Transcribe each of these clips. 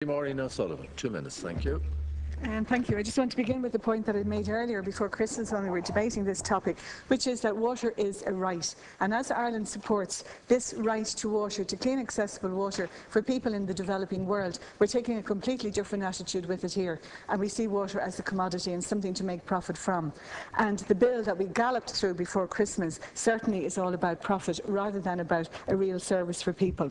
Maureen O'Sullivan, 2 minutes, thank you. Thank you. I just want to begin with the point that I made earlier before Christmas when we were debating this topic, which is that water is a right. And as Ireland supports this right to water, to clean, accessible water for people in the developing world, we're taking a completely different attitude with it here. And we see water as a commodity and something to make profit from. And the bill that we galloped through before Christmas certainly is all about profit rather than about a real service for people.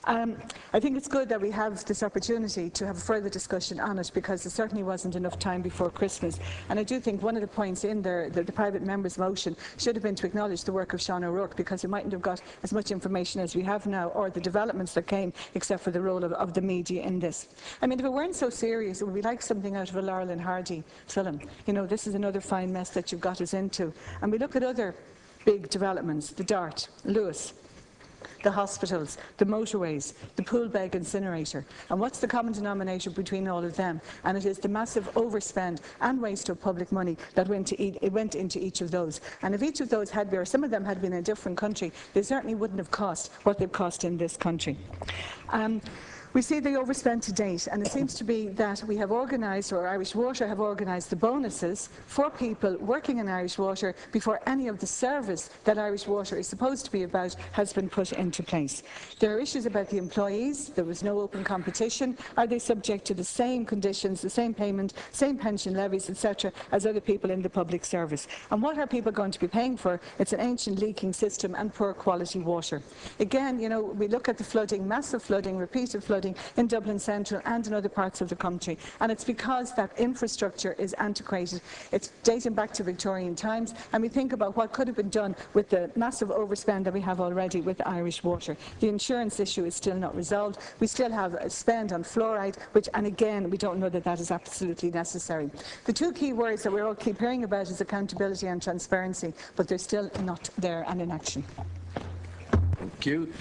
I think it's good that we have this opportunity to have a further discussion on it, because there certainly wasn't enough time before Christmas. And I do think one of the points in there, the private member's motion, should have been to acknowledge the work of Sean O'Rourke, because we mightn't have got as much information as we have now, or the developments that came, except for the role of the media in this. I mean, if it weren't so serious, it would be like something out of a Laurel and Hardy film. You know, this is another fine mess that you've got us into. And we look at other big developments, the Dart, Lewis, the hospitals, the motorways, the Poolbeg incinerator. And what's the common denominator between all of them? And it is the massive overspend and waste of public money that went into each of those. And if each of those had been, or some of them had been in a different country, they certainly wouldn't have cost what they've cost in this country. We see the overspend to date, and it seems to be that we have organised, or Irish Water have organised, the bonuses for people working in Irish Water before any of the service that Irish Water is supposed to be about has been put into place. There are issues about the employees. There was no open competition. Are they subject to the same conditions, the same payment, same pension levies, etc., as other people in the public service? And what are people going to be paying for? It's an ancient leaking system and poor quality water. Again, you know, we look at the flooding, massive flooding, repeated flooding in Dublin Central and in other parts of the country, and it's because that infrastructure is antiquated. It's dating back to Victorian times, and we think about what could have been done with the massive overspend that we have already with Irish Water. The insurance issue is still not resolved. We still have a spend on fluoride, and again, we don't know that that is absolutely necessary. The two key words that we all keep hearing about is accountability and transparency, but they're still not there and in action. Thank you.